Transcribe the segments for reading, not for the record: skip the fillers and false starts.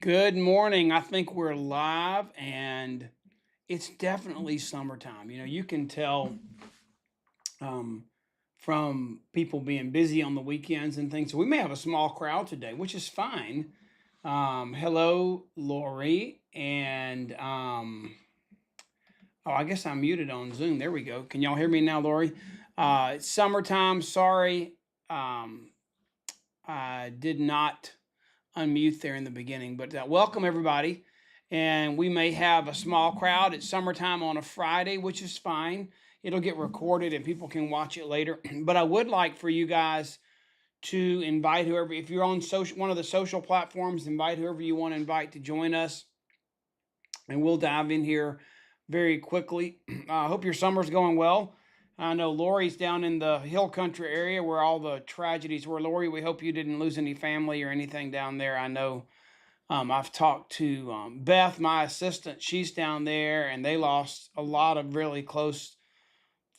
Good morning. I think we're live and it's definitely summertime. You can tell um, from people being busy on the weekends and things. So we may have a small crowd today, which is fine. Hello, Lori. And oh, I guess I'm muted on Zoom. There we go. Can y'all hear me now, Lori? It's summertime. Sorry. Um, I did not unmute there in the beginning. But welcome everybody. And we may have a small crowd. It's summertime on a Friday, which is fine. It'll get recorded and people can watch it later. But I would like for you guys to invite whoever, if you're on one of the social platforms, invite whoever you want to invite to join us. And we'll dive in here very quickly. I hope your summer's going well. I know Lori's down in the hill country area where all the tragedies were. Lori, we hope you didn't lose any family or anything down there. I know I've talked to Beth, my assistant. She's down there, and they lost a lot of really close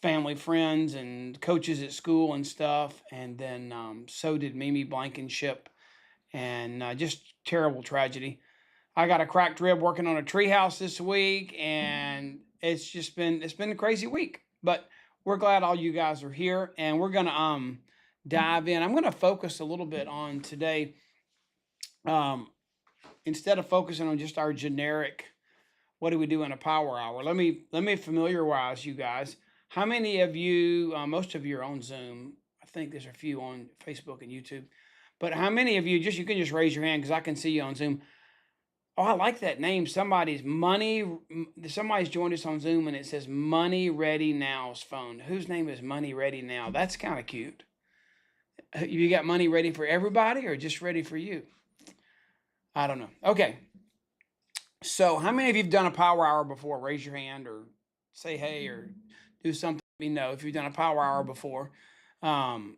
family friends and coaches at school and stuff. And then so did Mimi Blankenship, and just terrible tragedy. I got a cracked rib working on a treehouse this week, and it's been a crazy week. But we're glad all you guys are here, and we're gonna dive in. I'm gonna focus a little bit on today. Um, Instead of focusing on just our generic, what do we do in a power hour? Let me familiarize you guys. How many of you? Most of you are on Zoom. I think there's a few on Facebook and YouTube. But how many of you? You can just raise your hand because I can see you on Zoom. Oh, I like that name. Somebody's joined us on Zoom and it says Money Ready Now's phone. Whose name is Money Ready Now? That's kind of cute. You got money ready for everybody or just ready for you? I don't know. Okay. So how many of you have done a power hour before? Raise your hand or say hey or do something. Let me know if you've done a power hour before. Um,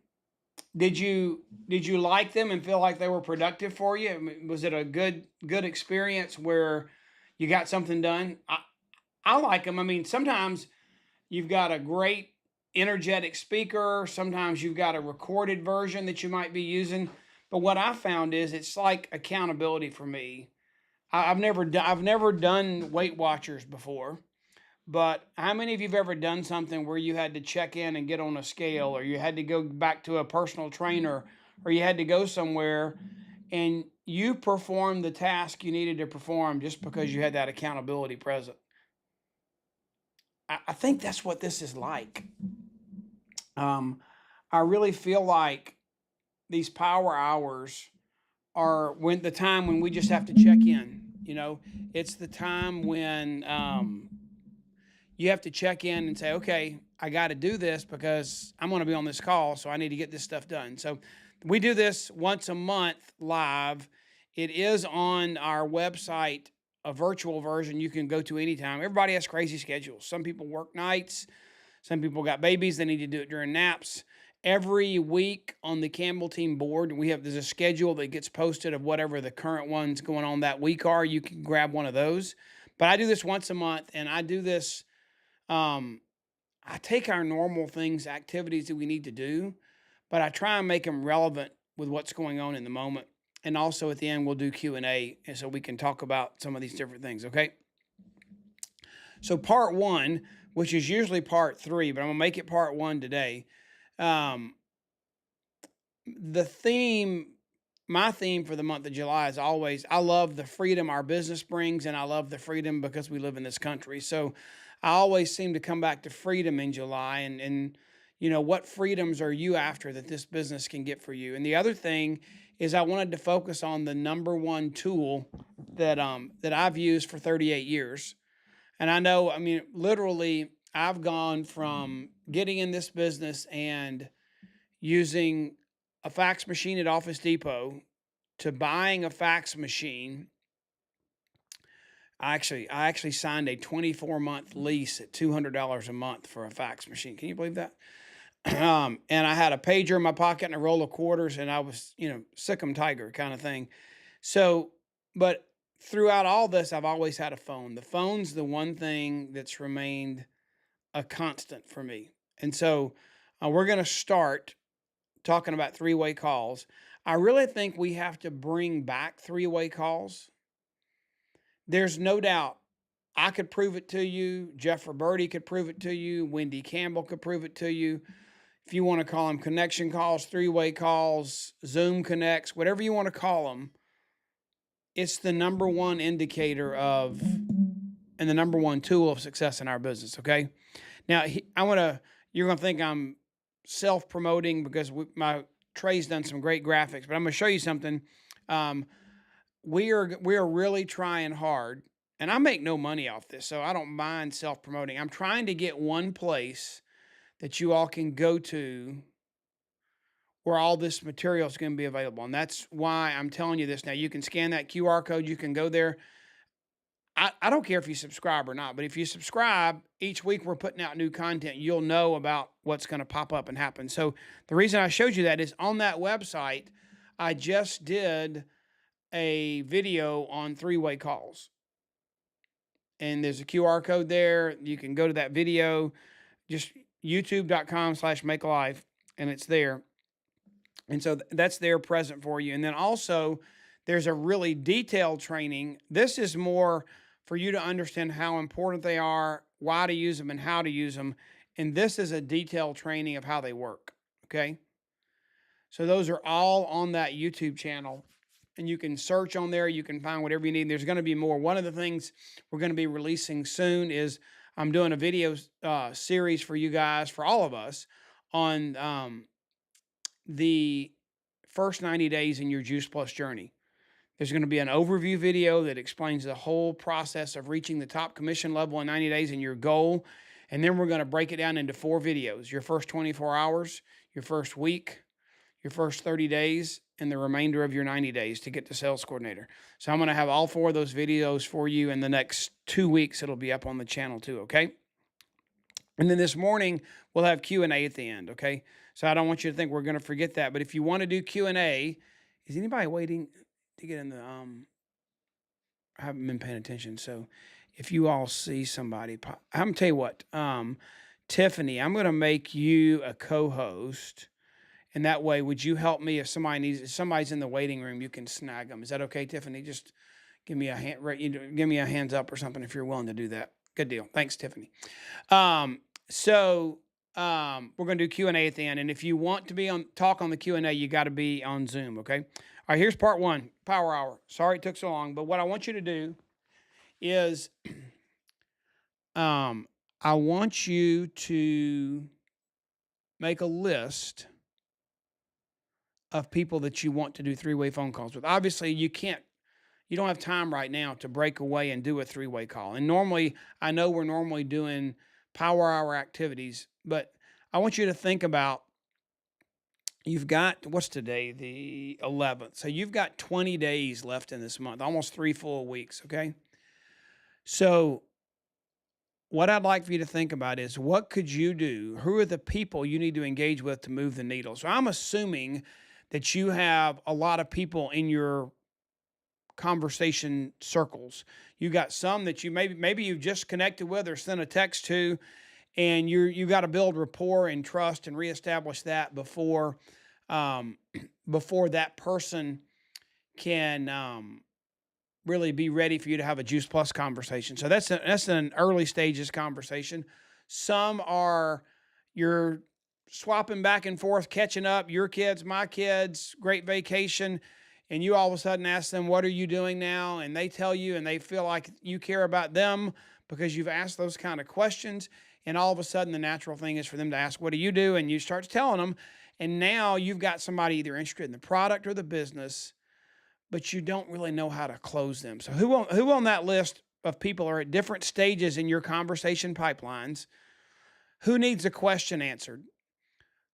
did you like them and feel like they were productive for you? I mean, was it a good experience where you got something done? I like them. I mean, sometimes you've got a great energetic speaker. Sometimes you've got a recorded version that you might be using. But what I found is it's like accountability for me. I've never done Weight Watchers before. But how many of you've ever done something where you had to check in and get on a scale, or you had to go back to a personal trainer, or you had to go somewhere and you performed the task you needed to perform just because you had that accountability present? I think that's what this is like. Um, I really feel like these power hours are when the time when we just have to check in. It's the time when you have to check in and say, okay, I got to do this because I'm going to be on this call, so I need to get this stuff done. So we do this once a month live. It is on our website, a virtual version you can go to anytime. Everybody has crazy schedules. Some people work nights. Some people got babies. They need to do it during naps. Every week on the Campbell team board, there's a schedule that gets posted of whatever the current ones going on that week are. You can grab one of those. But I do this once a month, and I do this I take our normal things, activities that we need to do, but I try and make them relevant with what's going on in the moment. And also at the end, we'll do Q&A, and so we can talk about some of these different things, okay? So part one, which is usually part three, but I'm gonna make it part one today. Um, the theme, my theme for the month of July is always, I love the freedom our business brings, and I love the freedom because we live in this country. So I always seem to come back to freedom in July, and what freedoms are you after that this business can get for you? And the other thing is I wanted to focus on the number one tool that I've used for 38 years. And I know, I mean, literally, I've gone from getting in this business and using a fax machine at Office Depot to buying a fax machine. I actually signed a 24-month lease at $200 a month for a fax machine. Can you believe that? And I had a pager in my pocket and a roll of quarters, and I was, sick 'em tiger kind of thing. So, but throughout all this, I've always had a phone. The phone's the one thing that's remained a constant for me. And so we're going to start talking about three-way calls. I really think we have to bring back three-way calls. There's no doubt I could prove it to you. Jeff Roberti could prove it to you. Wendy Campbell could prove it to you. If you want to call them connection calls, three-way calls, Zoom connects, whatever you want to call them, it's the number one indicator of and the number one tool of success in our business. Okay. Now you're going to think I'm self-promoting because my Trey's done some great graphics, but I'm going to show you something. We are really trying hard, and I make no money off this, so I don't mind self-promoting. I'm trying to get one place that you all can go to where all this material is going to be available. And that's why I'm telling you this now. You can scan that QR code. You can go there. I don't care if you subscribe or not, but if you subscribe, each week we're putting out new content. You'll know about what's going to pop up and happen. So the reason I showed you that is on that website, I just did a video on three-way calls. And there's a QR code there. You can go to that video, just youtube.com/makealife, and it's there. And so that's there present for you. And then also there's a really detailed training. This is more for you to understand how important they are, why to use them, and how to use them. And this is a detailed training of how they work. Okay. So those are all on that YouTube channel, and you can search on there. You can find whatever you need. There's going to be more. One of the things we're going to be releasing soon is I'm doing a video series for you guys, for all of us, on the first 90 days in your Juice Plus journey. There's going to be an overview video that explains the whole process of reaching the top commission level in 90 days and your goal. And then we're going to break it down into 4 videos: your first 24 hours, your first week, your first 30 days, and the remainder of your 90 days to get to sales coordinator. So I'm going to have all 4 of those videos for you in the next 2 weeks. It'll be up on the channel too, okay? And then this morning, we'll have Q&A at the end, okay? So I don't want you to think we're going to forget that. But if you want to do Q&A, is anybody waiting to get in the, I haven't been paying attention. So if you all see somebody, I'm going to tell you what, Tiffany, I'm going to make you a co-host. And that way, would you help me if somebody's in the waiting room, you can snag them. Is that okay, Tiffany? Just give me a hand, give me a hands up or something if you're willing to do that. Good deal. Thanks, Tiffany. So we're going to do Q&A at the end. And if you want to talk on the Q&A, you got to be on Zoom, okay? All right, here's part 1, Power Hour. Sorry it took so long, but what I want you to do is I want you to make a list of people that you want to do 3-way phone calls with. Obviously, you don't have time right now to break away and do a 3-way call. And normally, I know we're normally doing Power Hour activities, but I want you to think about, you've got, what's today? The 11th. So you've got 20 days left in this month, almost 3 full weeks, okay? So what I'd like for you to think about is, what could you do? Who are the people you need to engage with to move the needle? So I'm assuming that you have a lot of people in your conversation circles. You got some that you maybe you've just connected with or sent a text to, and you got to build rapport and trust and reestablish that um, before that person can really be ready for you to have a juice plus conversation. So that's an early stages conversation. Some are you're swapping back and forth, catching up, your kids, my kids, great vacation, and you all of a sudden ask them, "What are you doing now?" And they tell you, and they feel like you care about them because you've asked those kind of questions. And all of a sudden, the natural thing is for them to ask, "What do you do?" And you start telling them, and now you've got somebody either interested in the product or the business, but you don't really know how to close them. So who on that list of people are at different stages in your conversation pipelines? Who needs a question answered?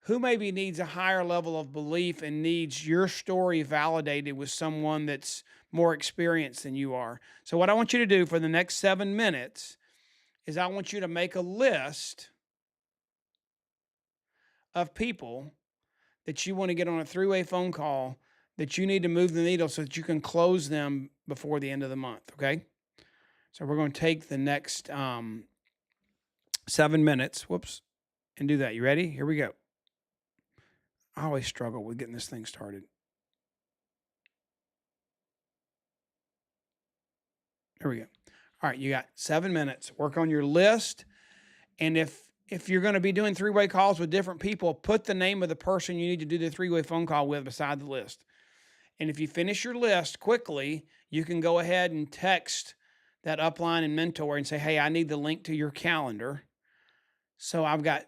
Who maybe needs a higher level of belief and needs your story validated with someone that's more experienced than you are? So what I want you to do for the next 7 minutes is I want you to make a list of people that you want to get on a three-way phone call that you need to move the needle so that you can close them before the end of the month, okay? So we're going to take the next 7 minutes, whoops, and do that. You ready? Here we go. I always struggle with getting this thing started. Here we go. All right, you got 7 minutes. Work on your list, and if you're going to be doing three-way calls with different people, put the name of the person you need to do the three-way phone call with beside the list. And if you finish your list quickly, you can go ahead and text that upline and mentor and say, "Hey, I need the link to your calendar. So I've got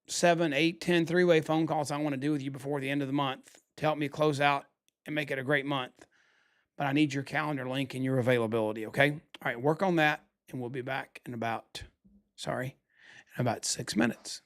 7, 8, 10 three-way phone calls I want to do with you before the end of the month to help me close out and make it a great month. But I need your calendar link and your availability." Okay. All right. Work on that. And we'll be back in about 6 minutes.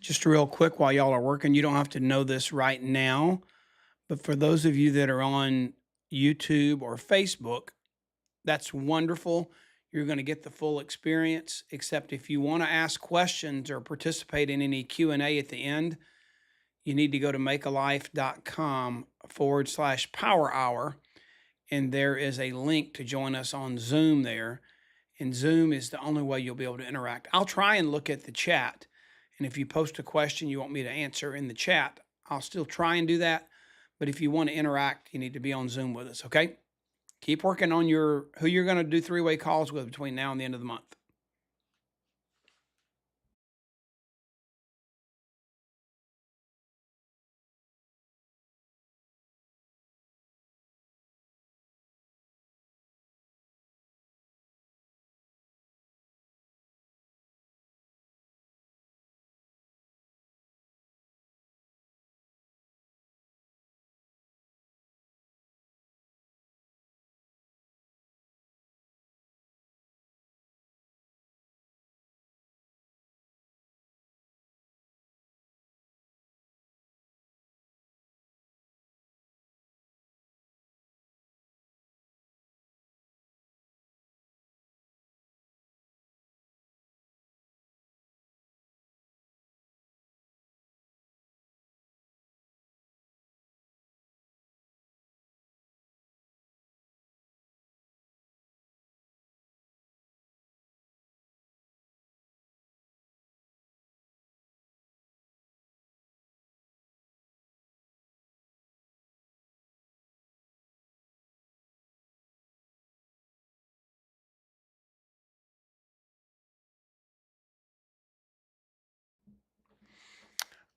Just real quick while y'all are working, you don't have to know this right now, but for those of you that are on YouTube or Facebook, that's wonderful. You're going to get the full experience, except if you want to ask questions or participate in any Q&A at the end, you need to go to makealife.com/power hour. And there is a link to join us on Zoom there. And Zoom is the only way you'll be able to interact. I'll try and look at the chat. And if you post a question you want me to answer in the chat, I'll still try and do that. But if you want to interact, you need to be on Zoom with us, okay? Keep working on who you're going to do three-way calls with between now and the end of the month.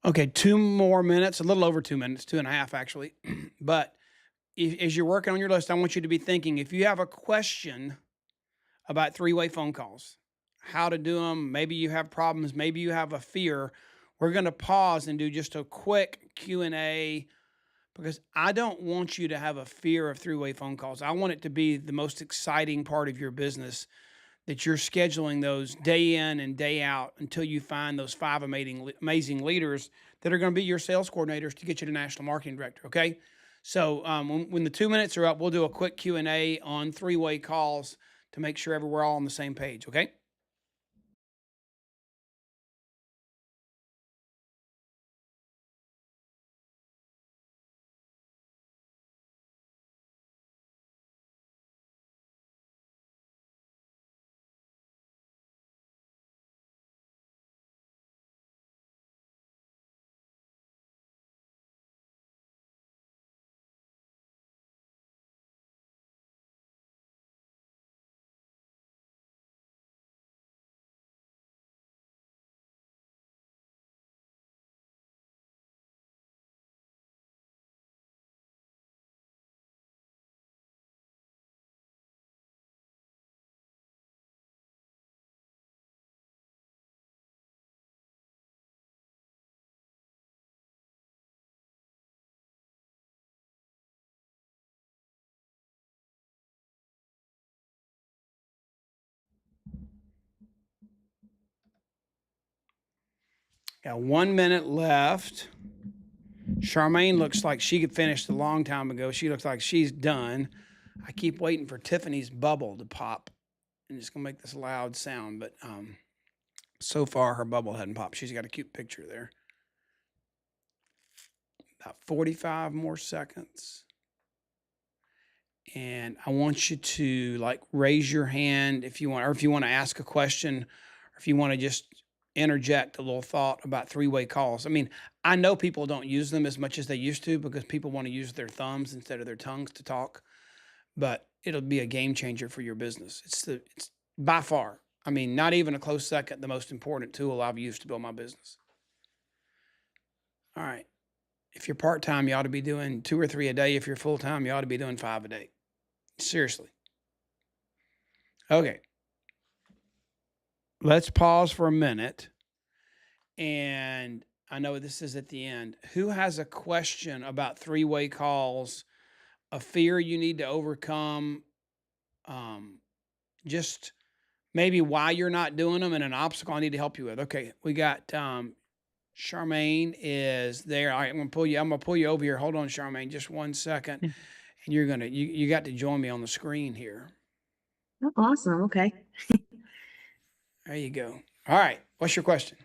Okay, 2 more minutes, a little over 2 minutes, 2.5 actually. But as you're working on your list, I want you to be thinking, if you have a question about three-way phone calls, how to do them, maybe you have problems, maybe you have a fear, we're gonna pause and do just a quick Q&A because I don't want you to have a fear of three-way phone calls. I want it to be the most exciting part of your business, that you're scheduling those day in and day out until you find those five amazing leaders that are going to be your sales coordinators to get you to national marketing director. Okay. So when the 2 minutes are up, we'll do a quick Q&A on three-way calls to make sure we're all on the same page. Okay. Got 1 minute left. Charmaine looks like she could finish a long time ago. She looks like she's done. I keep waiting for Tiffany's bubble to pop. I'm just gonna make this loud sound, but so far her bubble hadn't popped. She's got a cute picture there. About 45 more seconds. And I want you to like raise your hand if you want, or if you want to ask a question, or if you want to just interject a little thought about three-way calls. I mean, I know people don't use them as much as they used to because people want to use their thumbs instead of their tongues to talk, but it'll be a game changer for your business. It's by far, I mean, not even a close second, the most important tool I've used to build my business. All right. If you're part-time, you ought to be doing 2 or 3 a day. If you're full-time, you ought to be doing 5 a day. Seriously. Okay. Let's pause for a minute. And I know this is at the end. Who has a question about three-way calls, a fear you need to overcome, just maybe why you're not doing them, and an obstacle I need to help you with? Okay, we got Charmaine is there. All right, I'm gonna pull you over here. Hold on, Charmaine, just 1 second. Mm. And you got to join me on the screen here. Oh, awesome. Okay. There you go. All right. What's your question?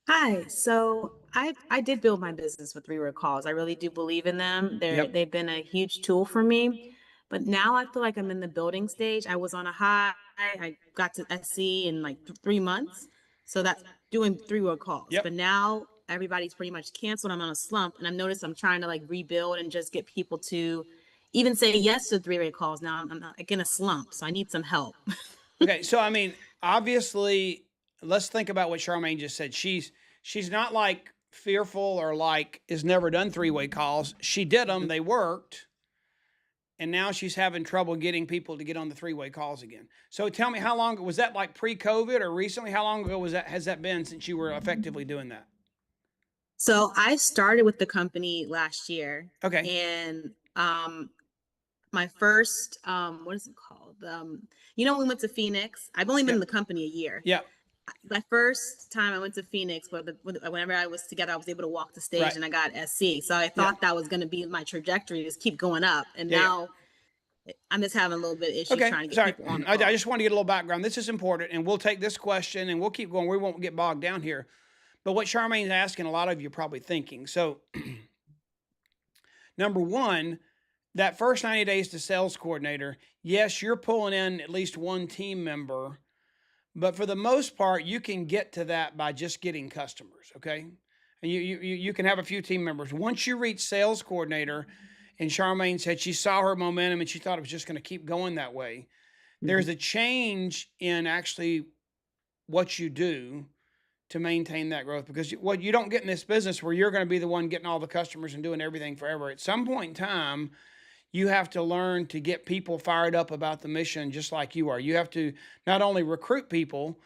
Hi. So I did build my business with three-word calls. I really do believe in them. Yep. They've been a huge tool for me. But now I feel like I'm in the building stage. I was on a high. I got to SC in like 3 months. So that's doing three-word calls. Yep. But now everybody's pretty much canceled. I'm on a slump. And I've noticed I'm trying to like rebuild and just get people to even say yes to three-word calls. Now I'm not, like in a slump. So I need some help. Okay, so I mean, obviously, let's think about what Charmaine just said. She's not like fearful or like has never done three-way calls. She did them, they worked, and now she's having trouble getting people to get on the three-way calls again. So tell me, how long was that, like pre-COVID or recently? How long ago was that, has that been since you were effectively doing that? So I started with the company last year, Okay. and my first what is it called? We went to Phoenix. I've only been in Yep. the company a year. Yep. My first time I went to Phoenix, but whenever I was together, I was able to walk the stage Right. and I got SC. So I Yeah. thought that was going to be my trajectory, just keep going up. And Yeah. Yeah. now I'm just having a little bit of issues Okay, trying to get sorry. people on the I call. just want to get a little background. This is important, and we'll take this question and we'll keep going. We won't get bogged down here. But what Charmaine's asking, a lot of you are probably thinking. So, number one, that first 90 days to sales coordinator, yes, you're pulling in at least one team member, but for the most part, you can get to that by just getting customers. Okay, and you can have a few team members. Once you reach sales coordinator, and Charmaine said she saw her momentum and she thought it was just going to keep going that way. Mhm. There's a change in actually what you do to maintain that growth, because what you don't get in this business where you're going to be the one getting all the customers and doing everything forever. At some point in time, you have to learn to get people fired up about the mission just like you are. You have to not only recruit people,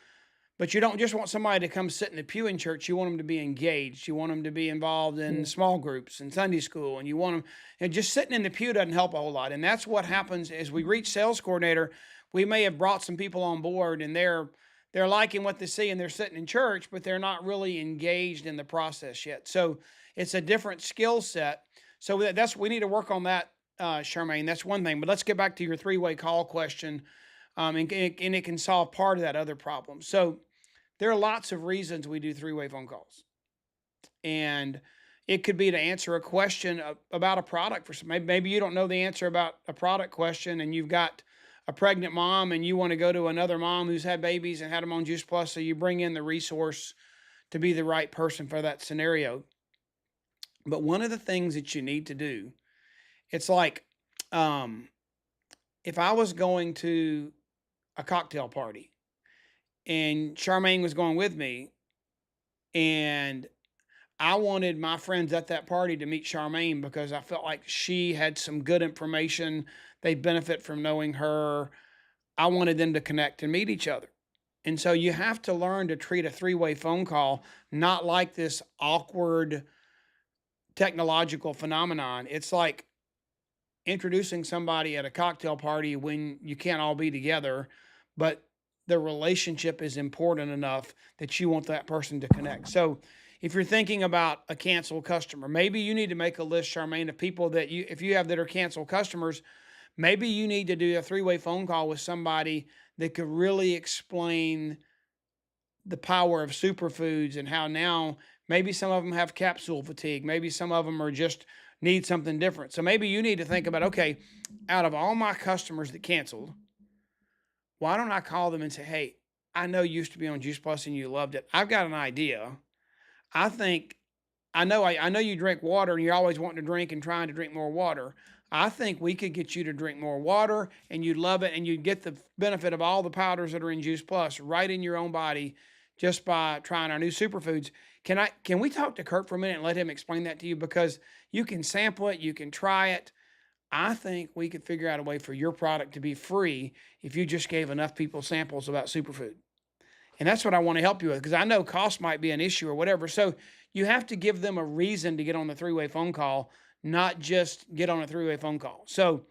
but you don't just want somebody to come sit in the pew in church. You want them to be engaged. You want them to be involved in small groups and Sunday school. And you want them, and just sitting in the pew doesn't help a whole lot. And that's what happens as we reach sales coordinator. We may have brought some people on board and they're liking what they see and they're sitting in church, but they're not really engaged in the process yet. So it's a different skill set. So we need to work on that, Charmaine. That's one thing. But let's get back to your three-way call question, and it can solve part of that other problem. So there are lots of reasons we do three-way phone calls. And it could be to answer a question about a product. For some, maybe you don't know the answer about a product question, and you've got a pregnant mom and you want to go to another mom who's had babies and had them on Juice Plus. So you bring in the resource to be the right person for that scenario. But one of the things that you need to do, it's like, if I was going to a cocktail party and Charmaine was going with me, and I wanted my friends at that party to meet Charmaine because I felt like she had some good information. They benefit from knowing her. I wanted them to connect and meet each other. And so you have to learn to treat a three-way phone call not like this awkward technological phenomenon. It's like introducing somebody at a cocktail party when you can't all be together, but the relationship is important enough that you want that person to connect. So if you're thinking about a canceled customer, maybe you need to make a list, Charmaine, of people that if you have that are canceled customers, maybe you need to do a three-way phone call with somebody that could really explain the power of superfoods and how now maybe some of them have capsule fatigue. Maybe some of them are just need something different. So maybe you need to think about, okay, out of all my customers that canceled, why don't I call them and say, hey, I know you used to be on Juice Plus and you loved it. I've got an idea. I know you drink water and you're always wanting to drink and trying to drink more water. I think we could get you to drink more water and you'd love it and you'd get the benefit of all the powders that are in Juice Plus right in your own body just by trying our new superfoods. Can we talk to Kurt for a minute and let him explain that to you? Because you can sample it, you can try it. I think we could figure out a way for your product to be free if you just gave enough people samples about superfood. And that's what I want to help you with, because I know cost might be an issue or whatever. So you have to give them a reason to get on the three-way phone call, not just get on a three-way phone call. So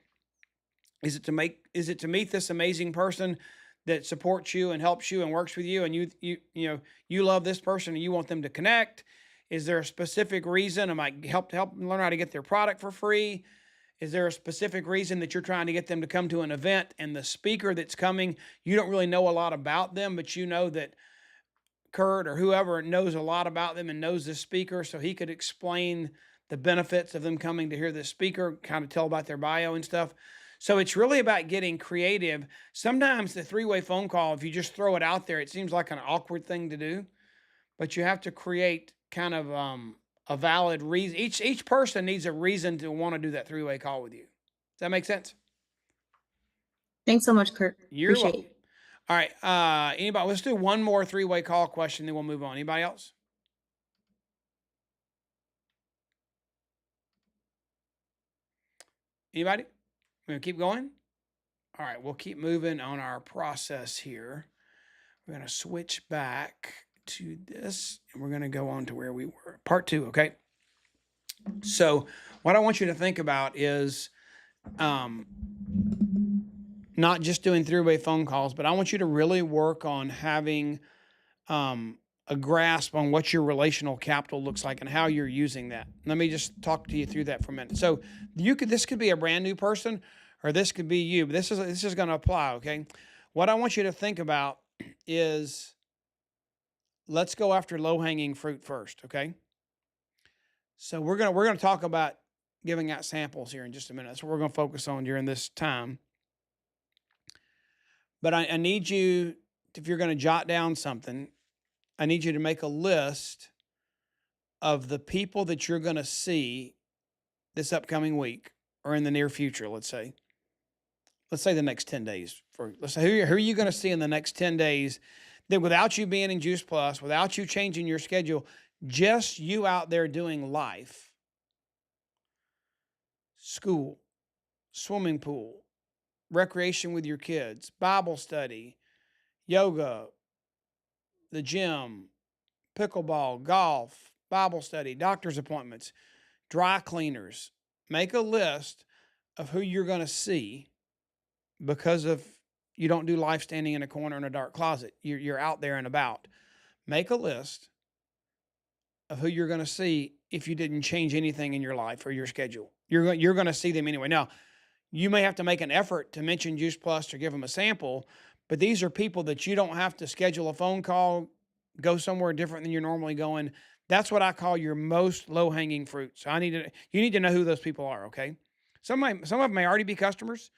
is it to meet this amazing person that supports you and helps you and works with you, and you love this person and you want them to connect? Is there a specific reason? Am I help them learn how to get their product for free? Is there a specific reason that you're trying to get them to come to an event, and the speaker that's coming, you don't really know a lot about them, but you know that Kurt or whoever knows a lot about them and knows this speaker, so he could explain the benefits of them coming to hear this speaker, kind of tell about their bio and stuff. So it's really about getting creative. Sometimes the three-way phone call, if you just throw it out there, it seems like an awkward thing to do, but you have to create kind of a valid reason. Each person needs a reason to want to do that three-way call with you. Does that make sense? Thanks so much, Kurt. You're Appreciate welcome. it. All right. Anybody? Let's do one more three-way call question, then we'll move on. Anybody else? Anybody? We're gonna keep going. All right. We'll keep moving on our process here. We're gonna switch back to this, and we're gonna go on to where we were. Part 2. Okay. So what I want you to think about is not just doing three-way phone calls, but I want you to really work on having a grasp on what your relational capital looks like and how you're using that. Let me just talk to you through that for a minute. So this could be a brand new person, or this could be you, but this is going to apply. Okay. What I want you to think about is, let's go after low-hanging fruit first. Okay. So we're going to talk about giving out samples here in just a minute. That's what we're going to focus on during this time. But I need you, if you're going to jot down something, I need you to make a list of the people that you're going to see this upcoming week or in the near future. Let's say the next 10 days. Let's say who are you going to see in the next 10 days that without you being in Juice Plus, without you changing your schedule, just you out there doing life, school, swimming pool, recreation with your kids, Bible study, yoga, the gym, pickleball, golf, Bible study, doctor's appointments, dry cleaners. Make a list of who you're going to see because of you don't do life standing in a corner in a dark closet. You're out there and about. Make a list of who you're going to see if you didn't change anything in your life or your schedule. You're going to see them anyway. Now, you may have to make an effort to mention Juice Plus or give them a sample, but these are people that you don't have to schedule a phone call, go somewhere different than you're normally going. That's what I call your most low-hanging fruit. So you need to know who those people are, okay? Some of them may already be customers.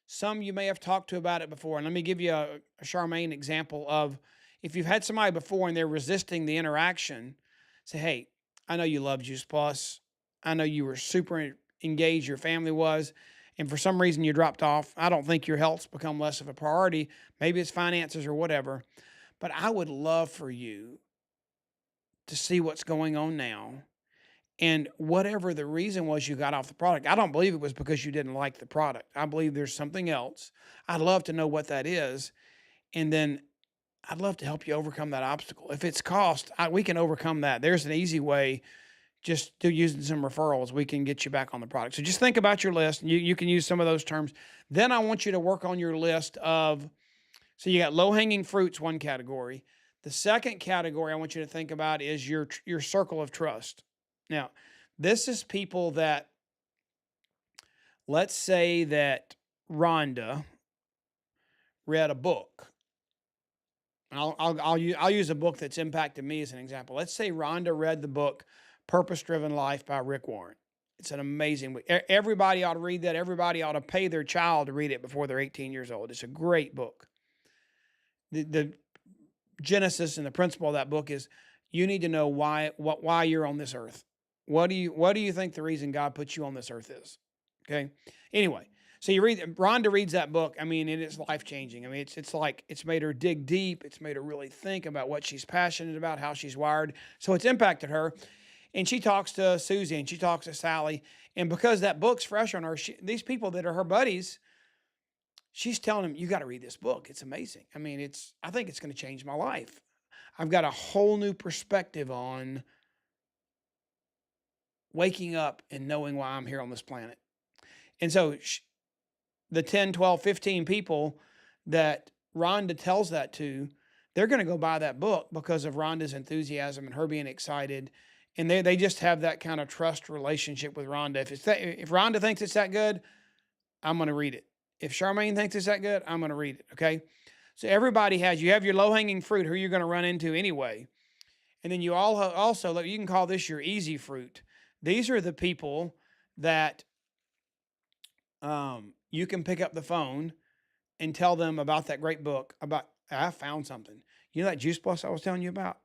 Some you may have talked to about it before. And let me give you a Charmaine example of if you've had somebody before and they're resisting the interaction, say, hey, I know you love Juice Plus. I know you were super engaged, your family was, and for some reason you dropped off. I don't think your health's become less of a priority. Maybe it's finances or whatever. But I would love for you to see what's going on now. And whatever the reason was you got off the product, I don't believe it was because you didn't like the product. I believe there's something else. I'd love to know what that is. And then I'd love to help you overcome that obstacle. If it's cost, we can overcome that. There's an easy way. Just through using some referrals, we can get you back on the product. So just think about your list. You can use some of those terms. Then I want you to work on your list of, so you got low-hanging fruits, one category. The second category I want you to think about is your circle of trust. Now, this is people that, let's say that Rhonda read a book. I'll use a book that's impacted me as an example. Let's say Rhonda read the book Purpose-Driven Life by Rick Warren. It's an amazing book. Everybody ought to read that. Everybody ought to pay their child to read it before they're 18 years old. It's a great book. The genesis and the principle of that book is you need to know why you're on this earth. What do you think the reason God put you on this earth is? Okay. Anyway, so Rhonda reads that book. I mean, it is life-changing. I mean, it's like it's made her dig deep. It's made her really think about what she's passionate about, how she's wired. So it's impacted her. And she talks to Susie and she talks to Sally. And because that book's fresh on her, these people that are her buddies, she's telling them, you got to read this book. It's amazing. I mean, I think it's going to change my life. I've got a whole new perspective on waking up and knowing why I'm here on this planet. And so the 10, 12, 15 people that Rhonda tells that to, they're going to go buy that book because of Rhonda's enthusiasm and her being excited. And they just have that kind of trust relationship with Rhonda. If Rhonda thinks it's that good, I'm going to read it. If Charmaine thinks it's that good, I'm going to read it. Okay. So you have your low-hanging fruit who you're going to run into anyway. And then you also, you can call this your easy fruit. These are the people that you can pick up the phone and tell them about that great book I found something. You know that Juice Plus I was telling you about?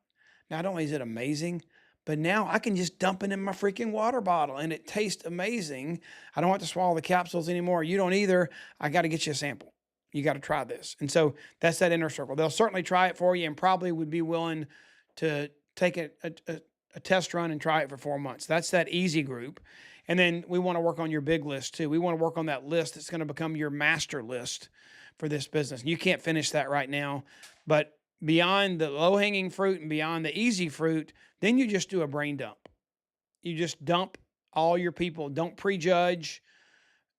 Not only is it amazing, but now I can just dump it in my freaking water bottle and it tastes amazing. I don't have to swallow the capsules anymore. You don't either. I got to get you a sample. You got to try this. And so that's that inner circle. They'll certainly try it for you and probably would be willing to take a test run and try it for 4 months. That's that easy group. And then we want to work on your big list too. We want to work on that list that's going to become your master list for this business. You can't finish that right now, but beyond the low-hanging fruit and beyond the easy fruit, then you just do a brain dump. You just dump all your people. Don't prejudge.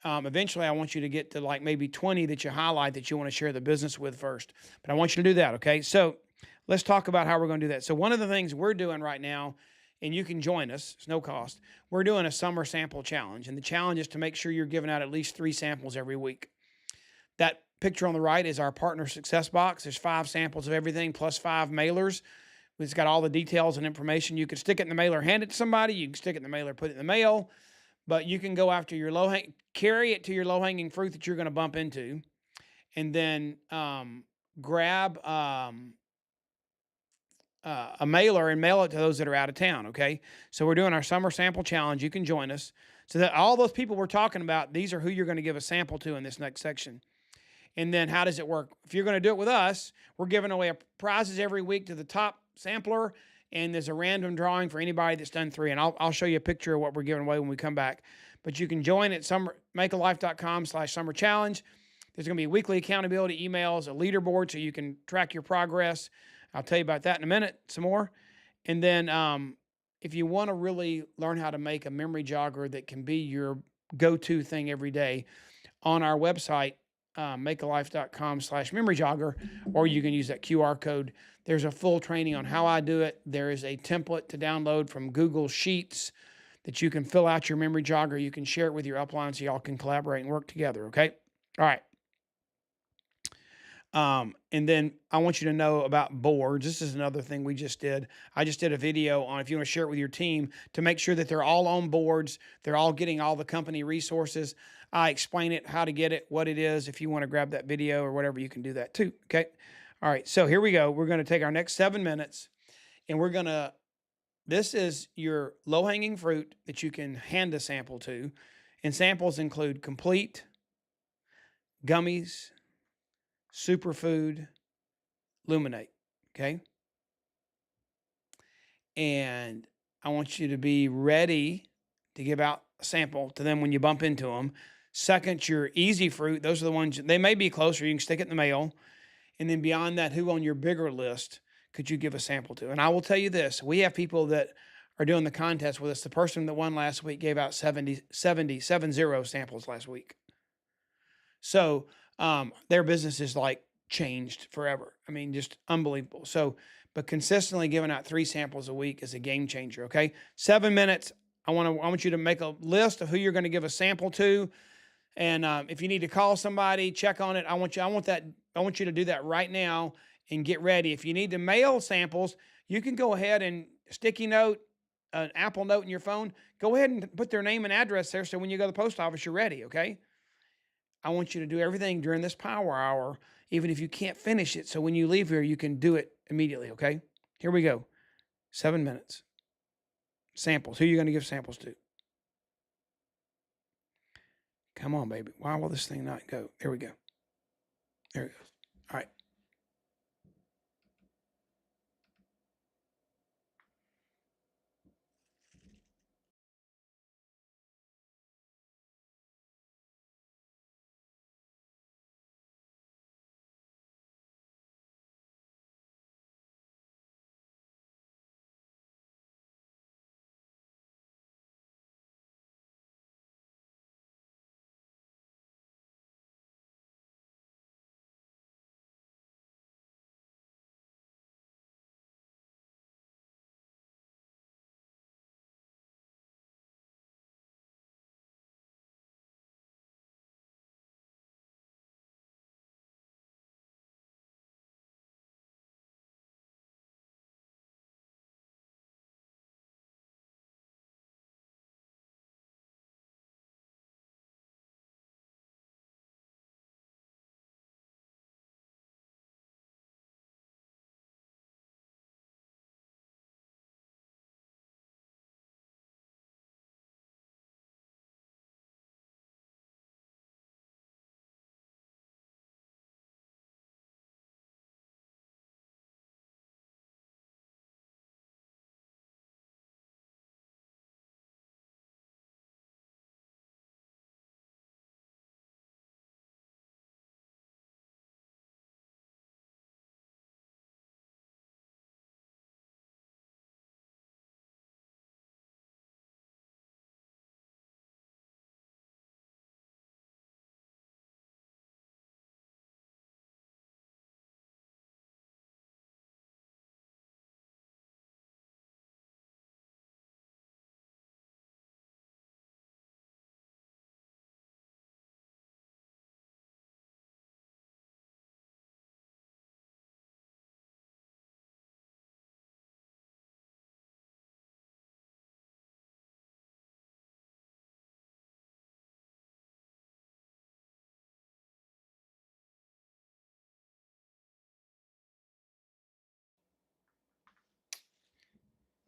Eventually, I want you to get to like maybe 20 that you highlight that you want to share the business with first. But I want you to do that, okay? So let's talk about how we're going to do that. So one of the things we're doing right now, and you can join us, it's no cost, we're doing a summer sample challenge. And the challenge is to make sure you're giving out at least 3 samples every week. That picture on the right is our partner success box. There's 5 samples of everything plus 5 mailers. It's got all the details and information. You can stick it in the mailer, hand it to somebody. You can stick it in the mailer, put it in the mail. But you can go after your carry it to your low-hanging fruit that you're going to bump into. And then grab a mailer and mail it to those that are out of town, okay? So we're doing our summer sample challenge. You can join us. So that all those people we're talking about, these are who you're going to give a sample to in this next section. And then how does it work? If you're going to do it with us, we're giving away prizes every week to the top sampler, and there's a random drawing for anybody that's done 3. And I'll show you a picture of what we're giving away when we come back. But you can join at makealife.com/summer challenge. There's going to be weekly accountability emails, a leaderboard so you can track your progress. I'll tell you about that in a minute, some more. And then if you want to really learn how to make a memory jogger that can be your go-to thing every day, on our website, makealife.com/memory jogger, or you can use that QR code. There's a full training on how I do it. There is a template to download from Google Sheets that you can fill out your memory jogger. You can share it with your upline so y'all can collaborate and work together, okay? All right. And then I want you to know about boards. This is another thing we just did. I just did a video on if you want to share it with your team to make sure that they're all on boards. They're all getting all the company resources. I explain it, how to get it, what it is. If you want to grab that video or whatever, you can do that too. Okay. All right. So here we go. We're going to take our next 7 minutes and this is your low hanging fruit that you can hand a sample to. And samples include complete, gummies, superfood, Luminate, okay? And I want you to be ready to give out a sample to them when you bump into them. Second, your easy fruit. Those are the ones, they may be closer. You can stick it in the mail. And then beyond that, who on your bigger list could you give a sample to? And I will tell you this, we have people that are doing the contest with us. The person that won last week gave out 70 samples last week. So their business is like changed forever. I mean, just unbelievable. So, but consistently giving out 3 samples a week is a game changer. Okay. 7 minutes. I want you to make a list of who you're going to give a sample to. And if you need to call somebody, check on it. I want you to do that right now and get ready. If you need to mail samples, you can go ahead and sticky note, an Apple Note in your phone. Go ahead and put their name and address there. So when you go to the post office, you're ready. Okay. I want you to do everything during this power hour, even if you can't finish it. So when you leave here, you can do it immediately, okay? Here we go. 7 minutes. Samples. Who are you going to give samples to? Come on, baby. Why will this thing not go? There we go. There it goes. All right.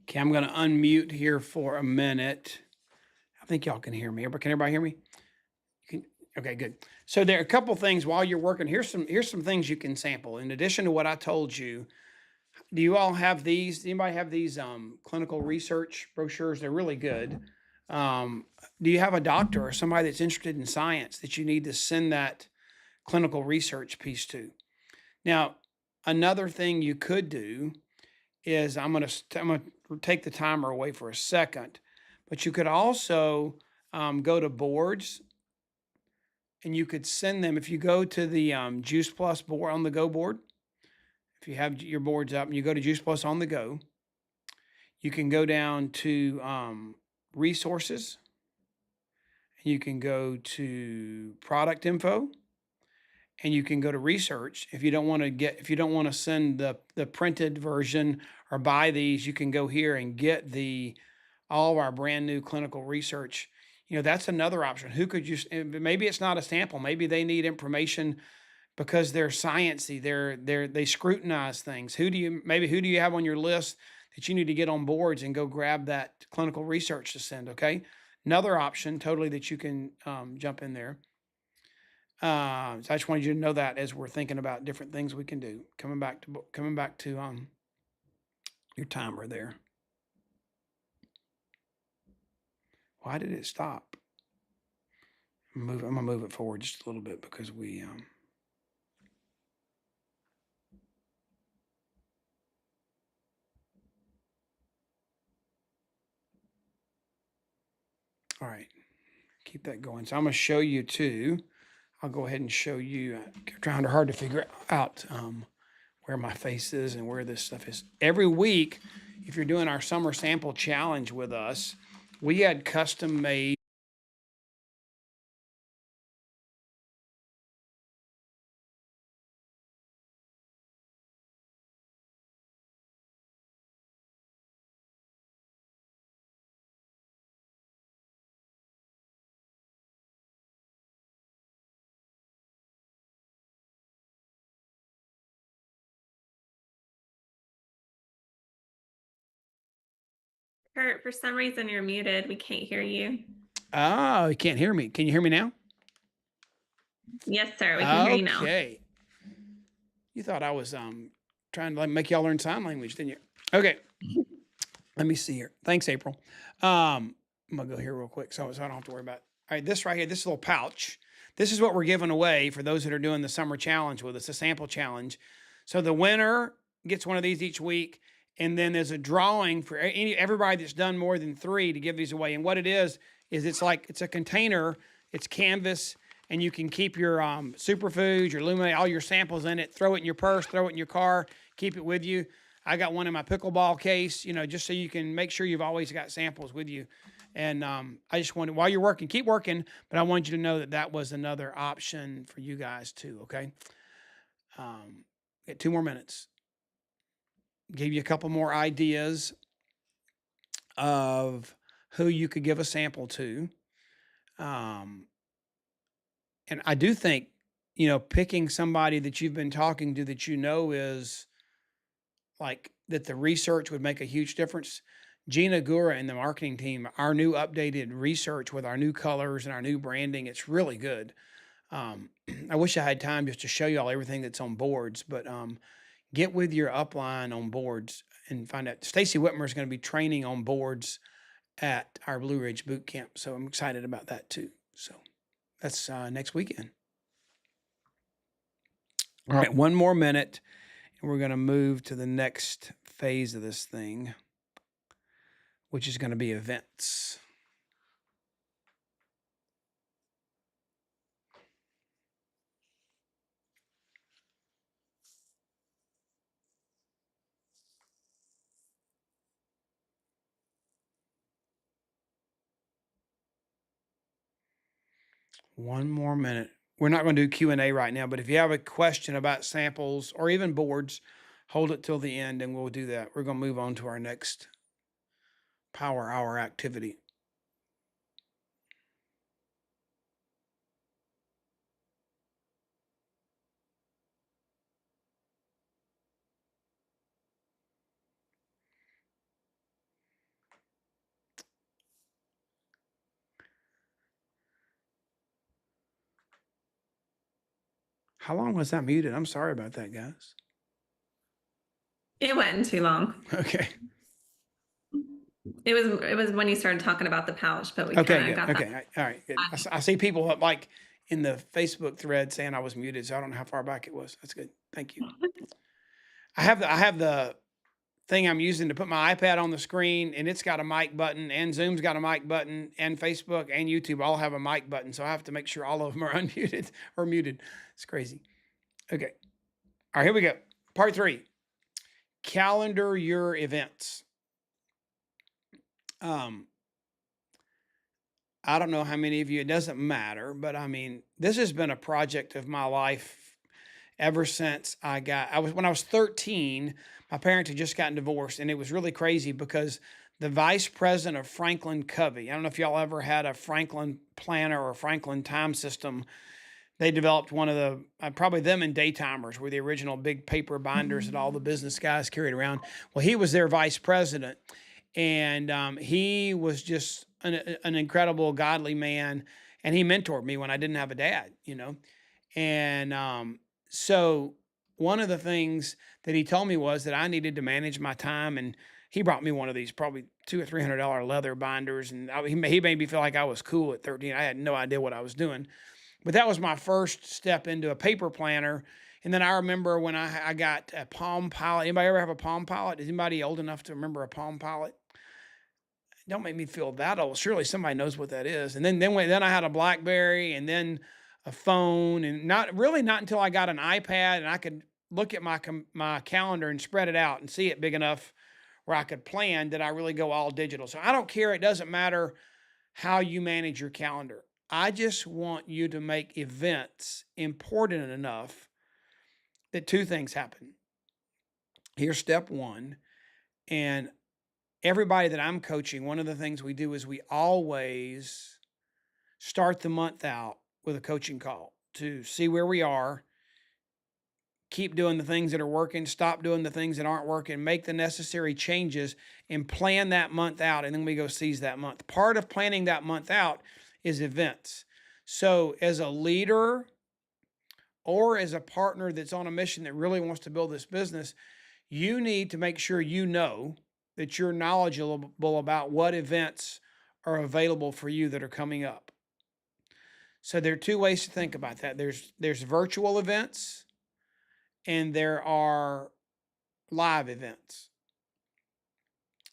Okay, I'm going to unmute here for a minute. I think y'all can hear me. Can everybody hear me? Okay, good. So there are a couple things while you're working. Here's some things you can sample. In addition to what I told you, do you all have these? Anybody have these clinical research brochures? They're really good. Do you have a doctor or somebody that's interested in science that you need to send that clinical research piece to? Now, another thing you could do is I'm gonna take the timer away for a second, but you could also go to boards and you could send them if you go to the Juice Plus board on the go board. If you have your boards up and you go to Juice Plus on the go, you can go down to resources and you can go to product info and you can go to research. If you don't want to send the printed version or buy these, you can go here and get all of our brand new clinical research. That's another option. Who could you, maybe it's not a sample, maybe they need information because they're sciencey. They scrutinize things. Who do you have on your list that you need to get on boards and go grab that clinical research to send? Okay. Another option totally that you can jump in there. So I just wanted you to know that as we're thinking about different things we can do. Coming back to your timer there. Why did it stop? I'm gonna move it forward just a little bit because we all right, keep that going. So I'm gonna show you too. I'll go ahead and show you. Trying hard to figure out where my face is and where this stuff is. Every week, if you're doing our summer sample challenge with us, we had custom made. Kurt, for some reason you're muted. We can't hear you. Oh, you can't hear me. Can you hear me now? Yes, sir. We can hear you now. Okay. You thought I was trying to make y'all learn sign language, didn't you? Okay. Let me see here. Thanks, April. I'm gonna go here real quick so I don't have to worry about it. All right, this right here, this little pouch. This is what we're giving away for those that are doing the summer challenge with us, a sample challenge. So the winner gets one of these each week, and then there's a drawing for everybody that's done more than 3 to give these away. And what it is it's a container, it's canvas, and you can keep your superfoods, your Luminate, all your samples in it. Throw it in your purse, throw it in your car, keep it with you. I got one in my pickleball case, just so you can make sure you've always got samples with you. And I just wanted, while you're working, keep working, but I wanted you to know that was another option for you guys too, okay? Get 2 more minutes. Gave you a couple more ideas of who you could give a sample to. And I do think, picking somebody that you've been talking to that is like that the research would make a huge difference. Gina Gura and the marketing team, our new updated research with our new colors and our new branding, it's really good. I wish I had time just to show you all everything that's on boards, but get with your upline on boards and find out. Stacy Whitmer is going to be training on boards at our Blue Ridge boot camp, so I'm excited about that too. So that's next weekend. All right, 1 more minute, and we're going to move to the next phase of this thing, which is going to be events. One more minute. We're not going to do Q&A right now, but if you have a question about samples or even boards, hold it till the end and we'll do that. We're going to move on to our next power hour activity. How long was that muted? I'm sorry about that, guys. It wasn't too long. Okay. It was when you started talking about the pouch, but we Okay, kind of good. got Okay. that. All right. Good. I see people like in the Facebook thread saying I was muted, so I don't know how far back it was. That's good. Thank you. I have the thing I'm using to put my iPad on the screen, and it's got a mic button, and Zoom's got a mic button, and Facebook and YouTube all have a mic button. So I have to make sure all of them are unmuted or muted. It's crazy. Okay. All right, here we go. Part 3. Calendar your events. I don't know how many of you, it doesn't matter, but I mean, this has been a project of my life ever since when I was 13, my parents had just gotten divorced, and it was really crazy because the vice president of Franklin Covey, I don't know if y'all ever had a Franklin planner or Franklin time system. They developed one of the, probably them and Daytimers were the original big paper binders that all the business guys carried around. Well, he was their vice president, and he was just an incredible, godly man, and he mentored me when I didn't have a dad, and so one of the things that he told me was that I needed to manage my time, and he brought me one of these probably $200 or $300 leather binders, and he made me feel like I was cool at 13. I had no idea what I was doing, but that was my first step into a paper planner. And then I remember when I got a Palm Pilot. Anybody ever have a Palm Pilot? Is anybody old enough to remember a Palm Pilot? Don't make me feel that old. Surely somebody knows what that is. And then I had a BlackBerry, and then a phone, and not until I got an iPad and I could look at my calendar and spread it out and see it big enough where I could plan, did I really go all digital. So I don't care. It doesn't matter how you manage your calendar. I just want you to make events important enough that 2 things happen. Here's step 1. And everybody that I'm coaching, one of the things we do is we always start the month out with a coaching call to see where we are, keep doing the things that are working, stop doing the things that aren't working, make the necessary changes, and plan that month out. And then we go seize that month. Part of planning that month out is events. So as a leader or as a partner that's on a mission that really wants to build this business, you need to make sure you know that you're knowledgeable about what events are available for you that are coming up. So there are 2 ways to think about that. There's virtual events, and there are live events.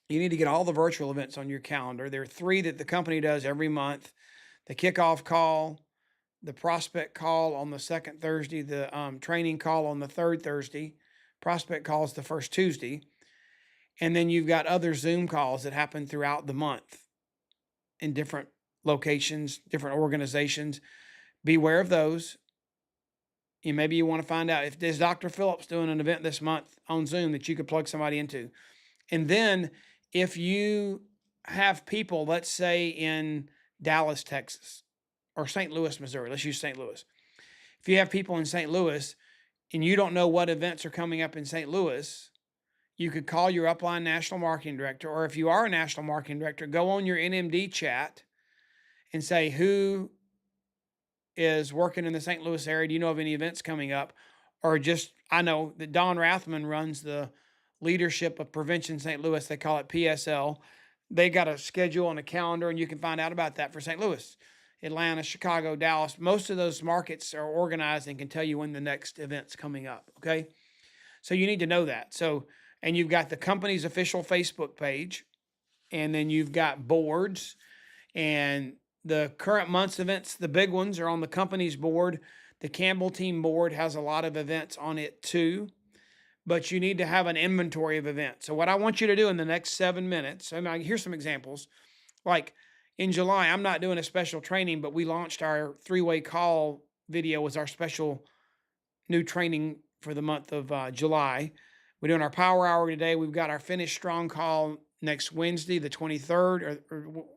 You need to get all the virtual events on your calendar. There are 3 that the company does every month: the kickoff call, the prospect call on the 2nd Thursday, the training call on the 3rd Thursday, prospect calls the 1st Tuesday. And then you've got other Zoom calls that happen throughout the month in different locations, different organizations. Beware of those. And maybe you want to find out if there's Dr. Phillips doing an event this month on Zoom that you could plug somebody into. And then if you have people, let's say in Dallas, Texas, or St. Louis, Missouri, let's use St. Louis. If you have people in St. Louis and you don't know what events are coming up in St. Louis, you could call your upline national marketing director, or if you are a national marketing director, go on your NMD chat and say, who is working in the St. Louis area? Do you know of any events coming up? Or just, I know that Don Rathman runs the Leadership of Prevention St. Louis. They call it PSL. They got a schedule and a calendar, and you can find out about that for St. Louis, Atlanta, Chicago, Dallas. Most of those markets are organized and can tell you when the next event's coming up, okay? So you need to know that. So, and you've got the company's official Facebook page, and then you've got boards, and the current month's events, the big ones, are on the company's board. The Campbell team board has a lot of events on it too, but you need to have an inventory of events. So what I want you to do in the next 7 minutes, here's some examples. Like in July, I'm not doing a special training, but we launched our 3-way call video as our special new training for the month of July. We're doing our power hour today. We've got our Finish Strong call next Wednesday, the 23rd,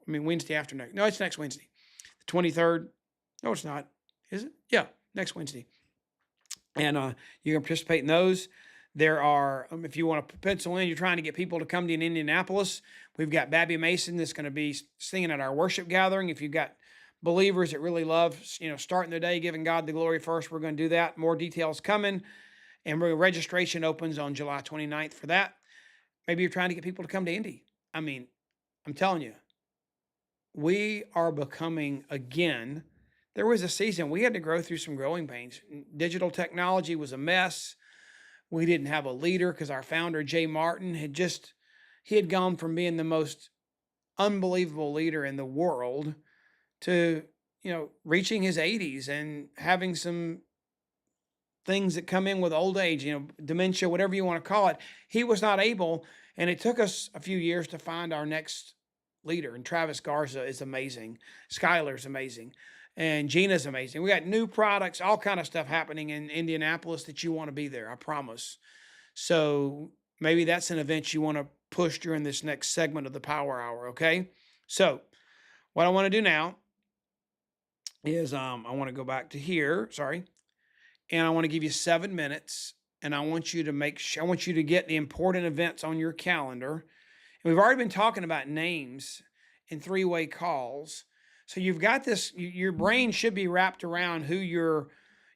Wednesday afternoon. No, it's next Wednesday, the 23rd. No, it's not. Is it? Yeah, next Wednesday. And you can participate in those. There are, if you want to pencil in, you're trying to get people to come to Indianapolis, we've got Babby Mason that's going to be singing at our worship gathering. If you've got believers that really love, starting their day, giving God the glory first. We're going to do that. More details coming. And registration opens on July 29th for that. Maybe you're trying to get people to come to Indy. I mean, I'm telling you, we are becoming again. There was a season we had to grow through some growing pains. Digital technology was a mess. We didn't have a leader because our founder, Jay Martin, he had gone from being the most unbelievable leader in the world to, reaching his 80s and having some things that come in with old age, dementia, whatever you want to call it. He was not able, and it took us a few years to find our next leader. And Travis Garza is amazing. Skylar's amazing. And Gina's amazing. We got new products, all kind of stuff happening in Indianapolis that you want to be there, I promise. So maybe that's an event you want to push during this next segment of the Power Hour, okay? So what I want to do now is I want to go back to here, sorry, and I want to give you 7 minutes, and I want you to I want you to get the important events on your calendar. And we've already been talking about names and three-way calls. So you've got this, your brain should be wrapped around who your,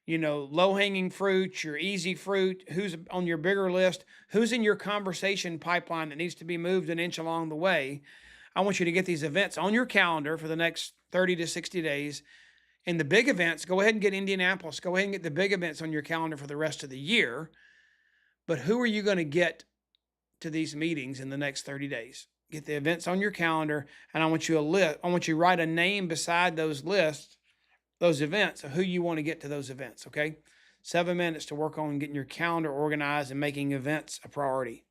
low-hanging fruit, your easy fruit, who's on your bigger list, who's in your conversation pipeline that needs to be moved an inch along the way. I want you to get these events on your calendar for the next 30 to 60 days. And the big events, go ahead and get Indianapolis. Go ahead and get the big events on your calendar for the rest of the year. But who are you going to get to these meetings in the next 30 days? Get the events on your calendar, and I want you to write a name beside those lists, those events, of who you want to get to those events, okay? 7 minutes to work on getting your calendar organized and making events a priority.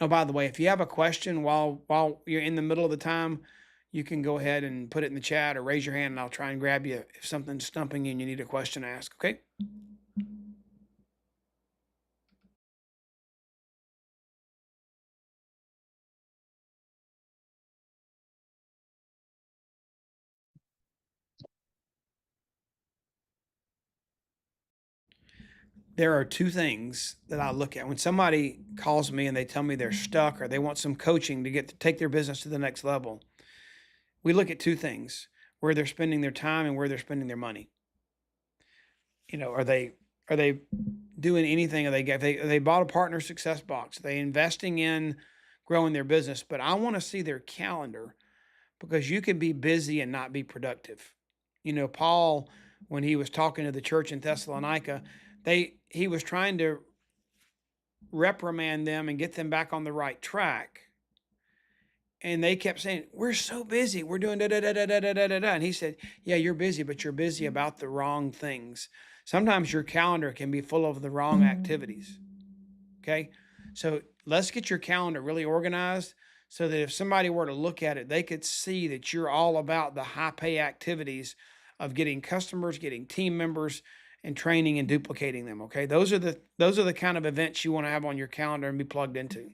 Oh, by the way, if you have a question while you're in the middle of the time, you can go ahead and put it in the chat or raise your hand, and I'll try and grab you if something's stumping you and you need a question asked, okay? There are two things that I look at when somebody calls me and they tell me they're stuck or they want some coaching to take their business to the next level. We look at two things: where they're spending their time and where they're spending their money. Are they doing anything? Are they bought a partner success box? Are they investing in growing their business? But I want to see their calendar, because you can be busy and not be productive. Paul, when he was talking to the church in Thessalonica, he was trying to reprimand them and get them back on the right track. And they kept saying, "We're so busy. We're doing da da da da da da da da." And he said, "Yeah, you're busy, but you're busy about the wrong things. Sometimes your calendar can be full of the wrong activities." Okay. So let's get your calendar really organized so that if somebody were to look at it, they could see that you're all about the high pay activities of getting customers, getting team members, and training and duplicating them. Okay. Those are the kind of events you want to have on your calendar and be plugged into.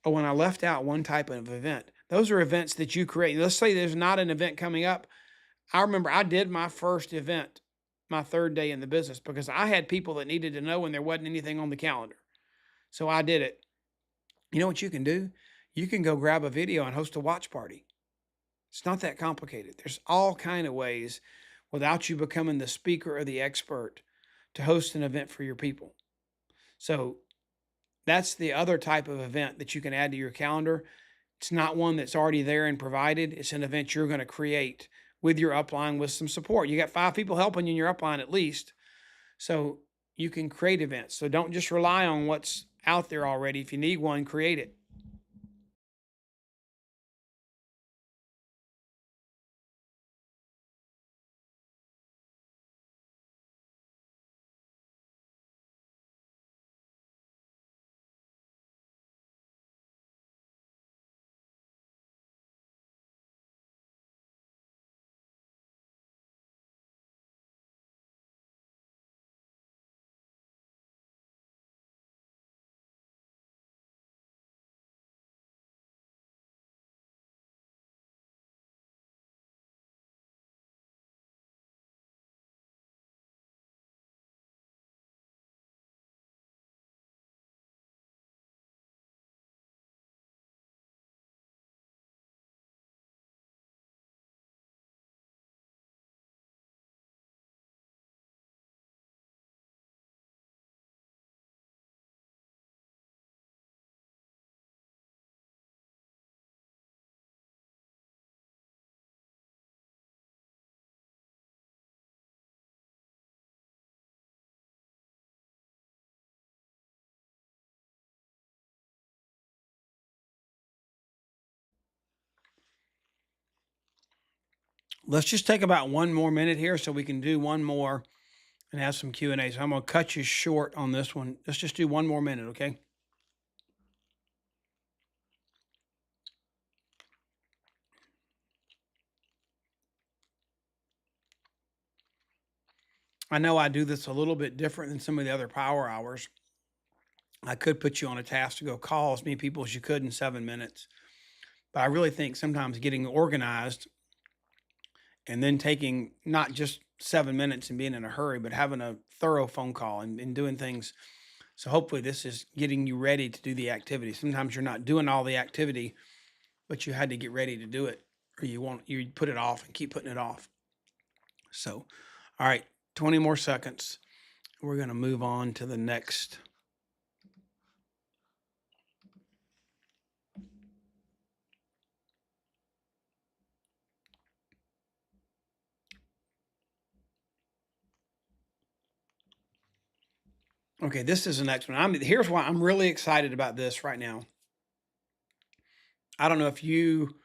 Oh, when I left out one type of event, those are events that you create. Let's say there's not an event coming up. I remember I did my first event, my third day in the business, because I had people that needed to know when there wasn't anything on the calendar. So I did it. You know what you can do? You can go grab a video and host a watch party. It's not that complicated. There's all kind of ways without you becoming the speaker or the expert to host an event for your people. So that's the other type of event that you can add to your calendar. It's not one that's already there and provided. It's an event you're going to create with your upline with some support. You got 5 people helping you in your upline at least. So you can create events. So don't just rely on what's out there already. If you need one, create it. Let's just take about 1 more minute here so we can do one more and have some Q&A. So I'm going to cut you short on this one. Let's just do 1 more minute, okay? I know I do this a little bit different than some of the other power hours. I could put you on a task to go call as many people as you could in 7 minutes. But I really think sometimes getting organized and then taking not just 7 minutes and being in a hurry, but having a thorough phone call and doing things. So hopefully this is getting you ready to do the activity. Sometimes you're not doing all the activity, but you had to get ready to do it, or you put it off and keep putting it off. So, all right, 20 more seconds. We're going to move on to the next. Okay, this is the next one. Here's why I'm really excited about this right now. I don't know if you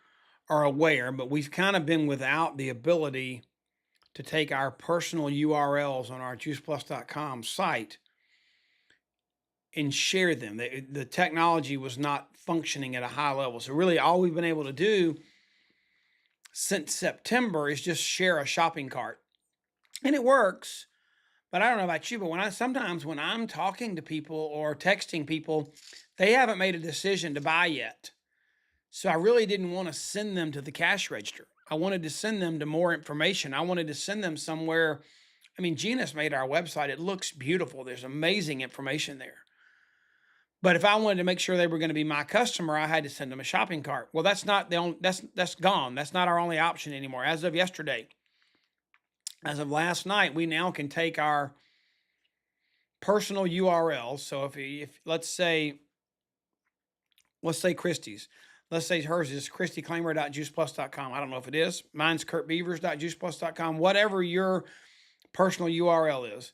are aware, but we've kind of been without the ability to take our personal URLs on our juiceplus.com site and share them. The technology was not functioning at a high level. So really all we've been able to do since September is just share a shopping cart. And it works. But I don't know about you, but sometimes when I'm talking to people or texting people, they haven't made a decision to buy yet. So I really didn't want to send them to the cash register. I wanted to send them to more information. I wanted to send them somewhere. I mean, Gina's made our website. It looks beautiful. There's amazing information there. But if I wanted to make sure they were going to be my customer, I had to send them a shopping cart. Well, that's not the only, that's gone. That's not our only option anymore. As of yesterday, as of last night, we now can take our personal URLs. So if let's say Christy's, let's say hers is christyclaimer.juiceplus.com. I don't know if it is. Mine's kurtbeavers.juiceplus.com. Whatever your personal URL is,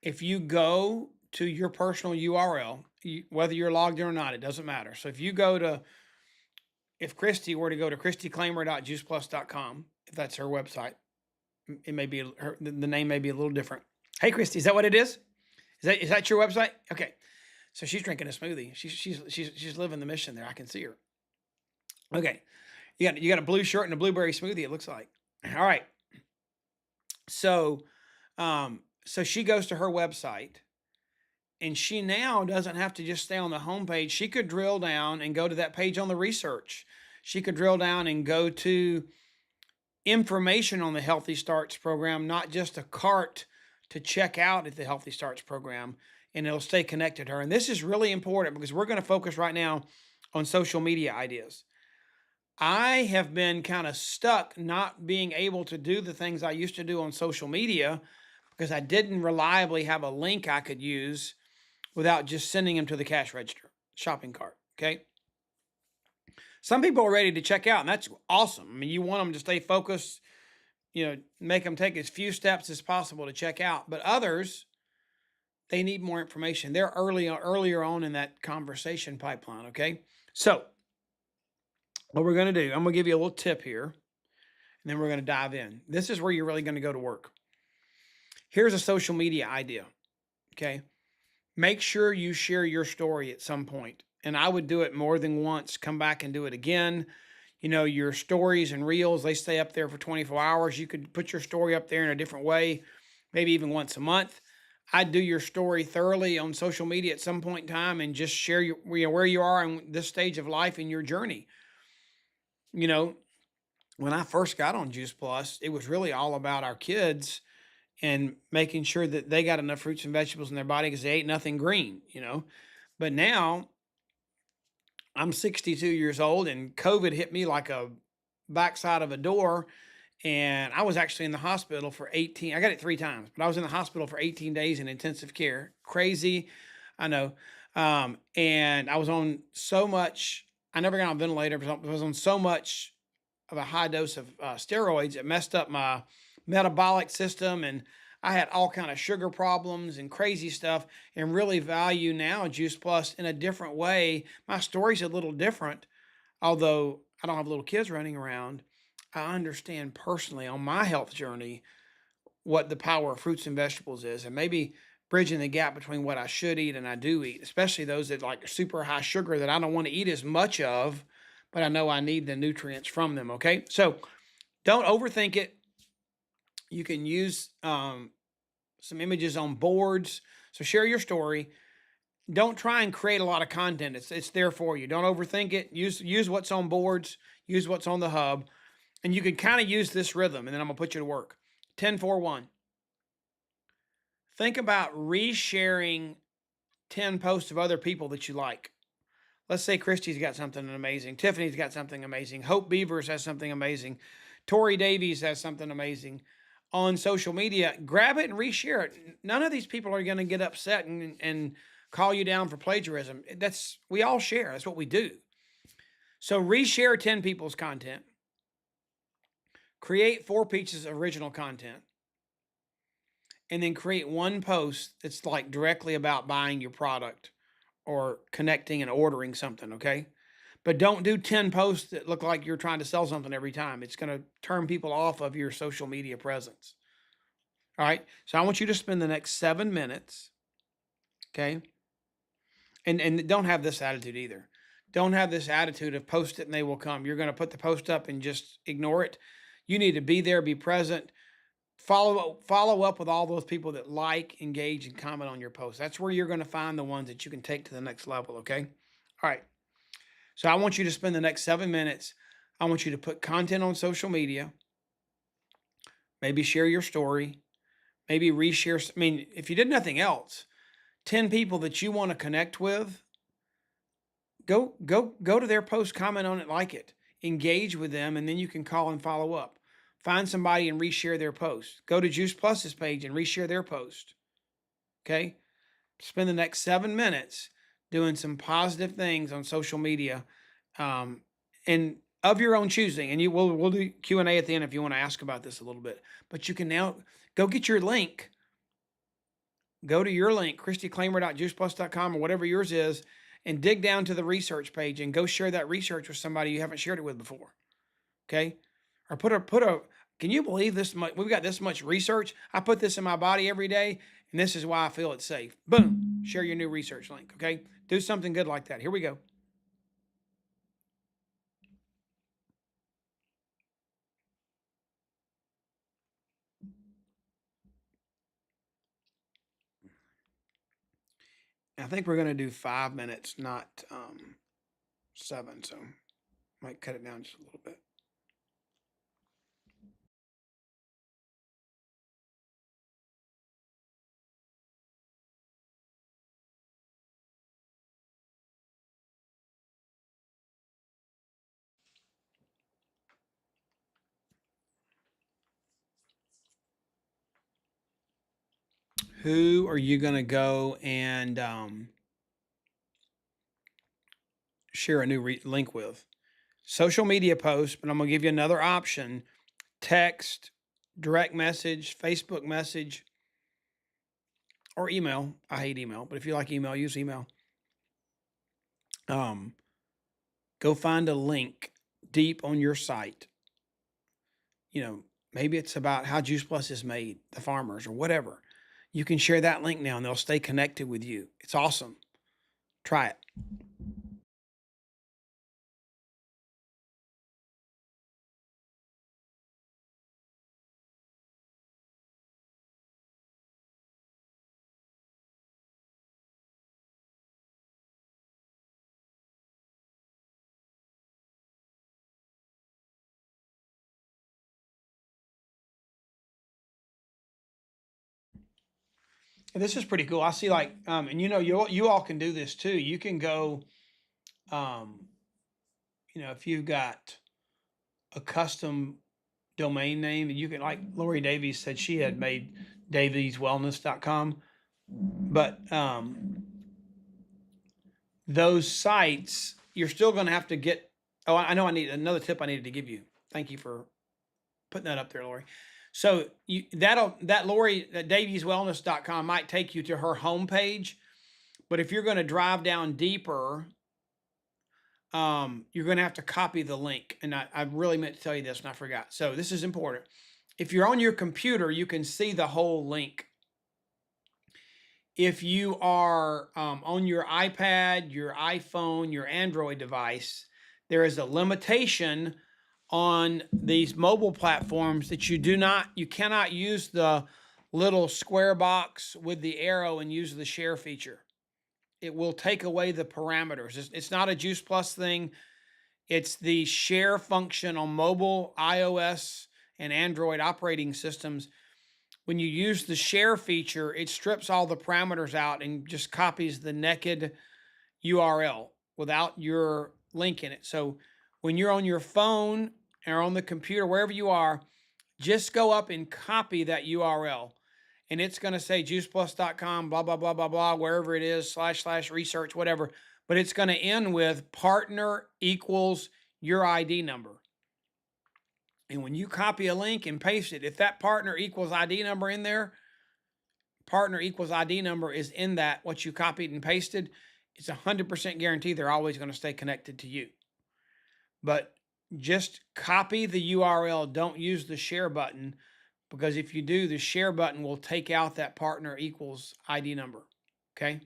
if you go to your personal URL, whether you're logged in or not, it doesn't matter. So if Christy were to go to christyclaimer.juiceplus.com, if that's her website, it may be the name may be a little different. Hey, Christy, is that what it is? Is that your website? Okay. So she's drinking a smoothie. She's living the mission there. I can see her. Okay. You got a blue shirt and a blueberry smoothie, it looks like. All right. So she goes to her website, and she now doesn't have to just stay on the homepage. She could drill down and go to that page on the research. She could drill down and go to information on the Healthy Starts program, not just a cart to check out at the Healthy Starts program, and it'll stay connected to her. And this is really important because we're going to focus right now on social media ideas. I have been kind of stuck not being able to do the things I used to do on social media because I didn't reliably have a link I could use without just sending them to the cash register, shopping cart, okay? Some people are ready to check out, and that's awesome. I mean, you want them to stay focused, make them take as few steps as possible to check out. But others, they need more information. They're earlier on in that conversation pipeline, okay? So what we're going to do, I'm going to give you a little tip here, and then we're going to dive in. This is where you're really going to go to work. Here's a social media idea, okay? Make sure you share your story at some point. And I would do it more than once, come back and do it again. Your stories and reels, they stay up there for 24 hours. You could put your story up there in a different way, maybe even once a month. I'd do your story thoroughly on social media at some point in time and just share where you are in this stage of life in your journey. When I first got on Juice Plus, it was really all about our kids and making sure that they got enough fruits and vegetables in their body because they ate nothing green, But now I'm 62 years old and COVID hit me like a backside of a door. And I was actually in the hospital for 18. I got it 3 times, but I was in the hospital for 18 days in intensive care. Crazy. I know. And I was on so much, I never got on a ventilator, but I was on so much of a high dose of steroids. It messed up my metabolic system, and I had all kind of sugar problems and crazy stuff, and really value now Juice Plus in a different way. My story's a little different, although I don't have little kids running around. I understand personally on my health journey what the power of fruits and vegetables is, and maybe bridging the gap between what I should eat and I do eat, especially those that like super high sugar that I don't want to eat as much of, but I know I need the nutrients from them. Okay. So don't overthink it. You can use some images on boards. So share your story. Don't try and create a lot of content. It's there for you. Don't overthink it. Use what's on boards, use what's on the hub, and you can kind of use this rhythm, and then I'm gonna put you to work. 10-4-1. Think about resharing 10 posts of other people that you like. Let's say Christy's got something amazing. Tiffany's got something amazing. Hope Beavers has something amazing. Tori Davies has something amazing on social media. Grab it and reshare it. None of these people are going to get upset and call you down for plagiarism. We all share. That's what we do. So reshare 10 people's content. Create 4 pieces of original content. And then create one post that's like directly about buying your product or connecting and ordering something, okay? But don't do 10 posts that look like you're trying to sell something every time. It's going to turn people off of your social media presence. All right? So I want you to spend the next 7 minutes, okay? And don't have this attitude either. Don't have this attitude of post it and they will come. You're going to put the post up and just ignore it. You need to be there, be present. Follow up with all those people that like, engage, and comment on your post. That's where you're going to find the ones that you can take to the next level, okay? All right. So I want you to spend the next 7 minutes. I want you to put content on social media. Maybe share your story. Maybe reshare. I mean, if you did nothing else, 10 people that you want to connect with, go to their post, comment on it, like it, engage with them, and then you can call and follow up. Find somebody and reshare their post. Go to Juice Plus's page and reshare their post. Okay? Spend the next 7 minutes doing some positive things on social media, and of your own choosing. And we'll do Q&A at the end if you want to ask about this a little bit. But you can now go get your link. Go to your link, ChristyClaimer.juiceplus.com or whatever yours is, and dig down to the research page and go share that research with somebody you haven't shared it with before. Okay? Or put a can you believe this much? We've got this much research. I put this in my body every day, and this is why I feel it's safe. Boom. Share your new research link. Okay? Do something good like that. Here we go. I think we're going to do 5 minutes, not 7. So might cut it down just a little bit. Who are you going to go and share a new link with? Social media post, but I'm going to give you another option. Text, direct message, Facebook message, or email. I hate email, but if you like email, use email. Go find a link deep on your site. Maybe it's about how Juice Plus is made, the farmers, or whatever. You can share that link now and they'll stay connected with you. It's awesome. Try it. And this is pretty cool. I see and you all can do this too. You can go, if you've got a custom domain name, and you can, like Lori Davies said, she had made davieswellness.com. But those sites, you're still going to have to get. Oh, I know. I need another tip I needed to give you. Thank you for putting that up there, Lori. So that Lori, that davieswellness.com might take you to her homepage. But if you're going to drive down deeper, you're going to have to copy the link. And I really meant to tell you this and I forgot. So this is important. If you're on your computer, you can see the whole link. If you are on your iPad, your iPhone, your Android device, there is a limitation on these mobile platforms that you cannot use the little square box with the arrow and use the share feature. It will take away the parameters. It's not a Juice Plus thing. It's the share function on mobile, iOS, and Android operating systems. When you use the share feature, it strips all the parameters out and just copies the naked URL without your link in it. So when you're on your phone or on the computer, wherever you are, just go up and copy that URL. And it's going to say juiceplus.com, blah, blah, blah, blah, blah, wherever it is, / research, whatever. But it's going to end with partner equals your ID number. And when you copy a link and paste it, if that partner equals ID number in there, partner equals ID number is in that, what you copied and pasted, it's 100% guaranteed they're always going to stay connected to you. But just copy the URL. Don't use the share button, because if you do, the share button will take out that partner equals ID number. Okay?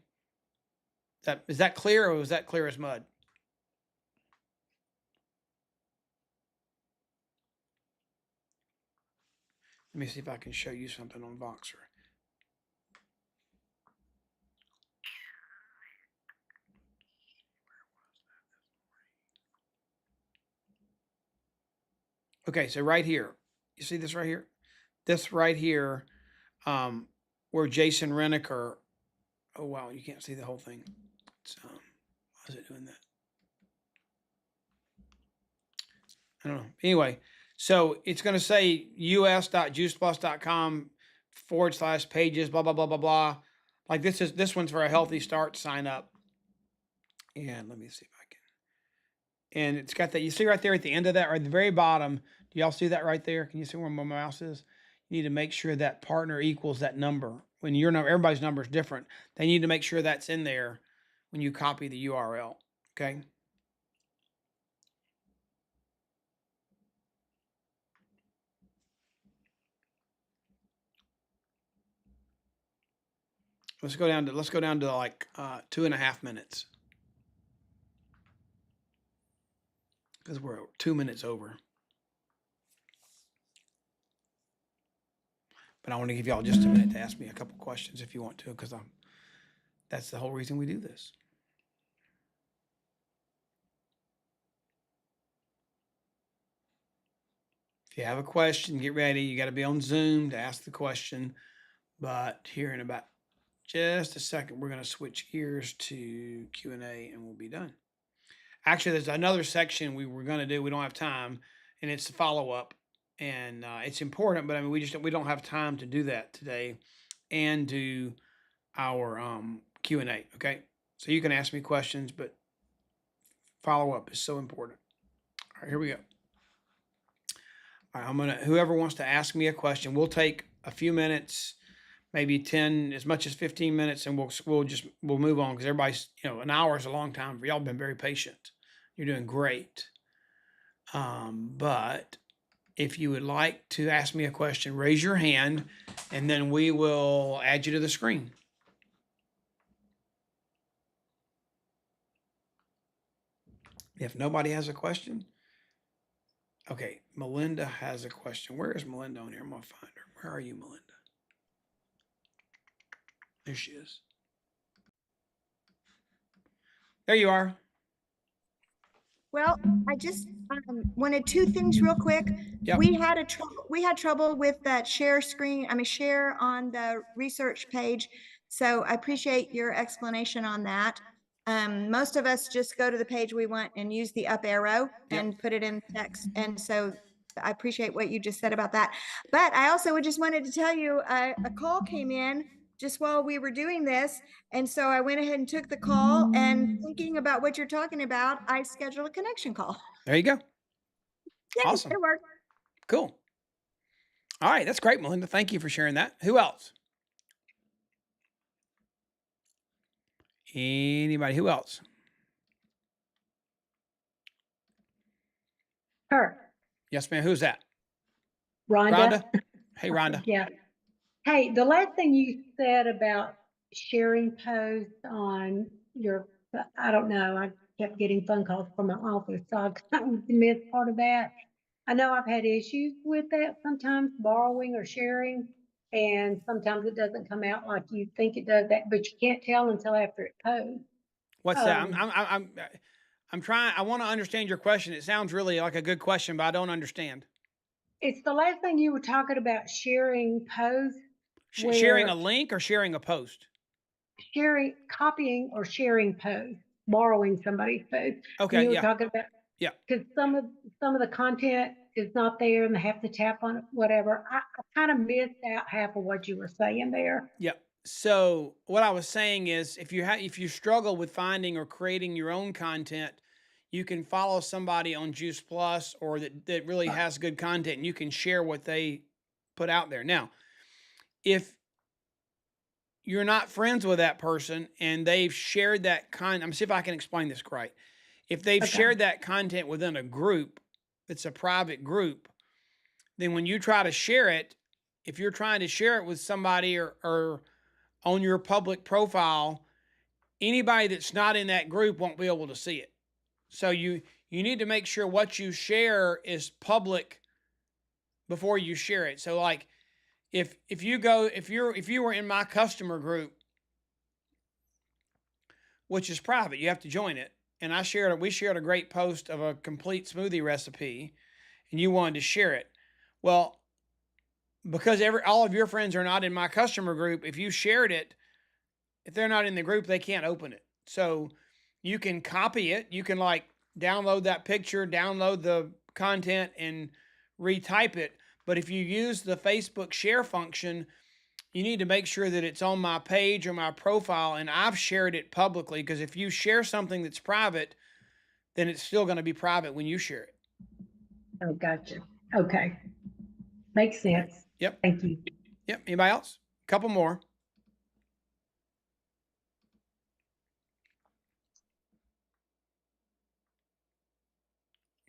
Is that clear, or was that clear as mud? Let me see if I can show you something on Voxer. Okay, so right here, you see this right here? This right here, where Jason Reniker, oh wow, you can't see the whole thing. It's, why is it doing that? I don't know. Anyway, so it's going to say us.juiceplus.com /pages, blah, blah, blah, blah, blah. Like this one's for a healthy start, sign up. And let me see if I can. And it's got that, you see right there at the end of that, right at the very bottom. Do y'all see that right there? Can you see where my mouse is? You need to make sure that partner equals that number. When your number, everybody's number is different. They need to make sure that's in there when you copy the URL. Okay. Let's go down to like 2.5 minutes, because we're 2 minutes over. But I want to give y'all just a minute to ask me a couple questions if you want to, because that's the whole reason we do this. If you have a question, get ready. You got to be on Zoom to ask the question. But here in about just a second, we're going to switch gears to Q&A and we'll be done. Actually, there's another section we were going to do. We don't have time, and it's the follow-up. And it's important, but I mean, we don't have time to do that today and do our Q&A, okay? So you can ask me questions, but follow-up is so important. All right, here we go. All right, whoever wants to ask me a question, we'll take a few minutes, maybe 10, as much as 15 minutes, and we'll move on, because everybody's, an hour is a long time. Y'all been very patient. You're doing great. But if you would like to ask me a question, raise your hand, and then we will add you to the screen. If nobody has a question, okay, Melinda has a question. Where is Melinda on here? I'm going to find her. Where are you, Melinda? There she is. There you are. Well, I just wanted two things real quick. Yep. We had trouble with that share on the research page. So I appreciate your explanation on that. Most of us just go to the page we want and use the up arrow and put it in text. And so I appreciate what you just said about that. But I also just wanted to tell you a call came in just while we were doing this. And so I went ahead and took the call, and thinking about what you're talking about, I scheduled a connection call. There you go. Yay, Awesome. it worked. Cool. All right, that's great, Melinda. Thank you for sharing that. Who else? Anybody? Who else? Her, Yes, ma'am. Who's that? Rhonda. Rhonda? Hey, Rhonda. Yeah. Hey, the last thing you said about sharing posts on your, I don't know, I kept getting phone calls from my office, so I kind of missed part of that. I know I've had issues with that sometimes, borrowing or sharing, and sometimes it doesn't come out like you think it does, that, but you can't tell until after it posts. What's that? I'm trying. I want to understand your question. It sounds really like a good question, but I don't understand. It's the last thing you were talking about, sharing posts, Sharing a where link or sharing a post? sharing, copying or sharing posts, borrowing somebody's post. Okay. You were Yeah. talking about, Yeah. because some of the content is not there and they have to tap on it, whatever. I kind of missed out half of what you were saying there. Yeah. So what I was saying is, if you struggle with finding or creating your own content, you can follow somebody on Juice Plus or that really has good content, and you can share what they put out there. Now, if you're not friends with that person and they've shared that I'm gonna see if I can explain this right. If they've Okay. shared that content within a group, it's a private group, then when you try to share it, if you're trying to share it with somebody or on your public profile, anybody that's not in that group won't be able to see it. So you need to make sure what you share is public before you share it. So like if you were in my customer group, which is private, you have to join it. And we shared a great post of a complete smoothie recipe, and you wanted to share it. Well, because all of your friends are not in my customer group, if you shared it, if they're not in the group, they can't open it. So you can copy it. You can like download that picture, download the content, and retype it. But if you use the Facebook share function, you need to make sure that it's on my page or my profile, and I've shared it publicly, because if you share something that's private, then it's still going to be private when you share it. Oh, gotcha. Okay. Makes sense. Yep. Thank you. Yep. Anybody else? A couple more.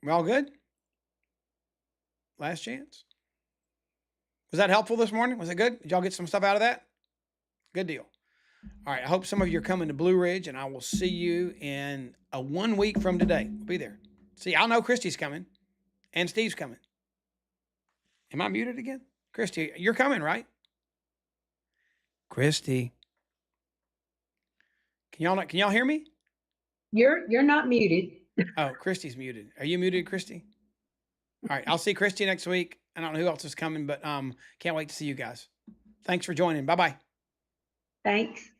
We all good? Last chance. Was that helpful this morning? Was it good? Did y'all get some stuff out of that? Good deal. All right. I hope some of you are coming to Blue Ridge, and I will see you in 1 week from today. We'll be there. See, I know Christy's coming and Steve's coming. Am I muted again? Christy, you're coming, right? Christy. Can y'all hear me? You're not muted. Oh, Christy's muted. Are you muted, Christy? All right. I'll see Christy next week. I don't know who else is coming, but can't wait to see you guys. Thanks for joining. Bye-bye. Thanks.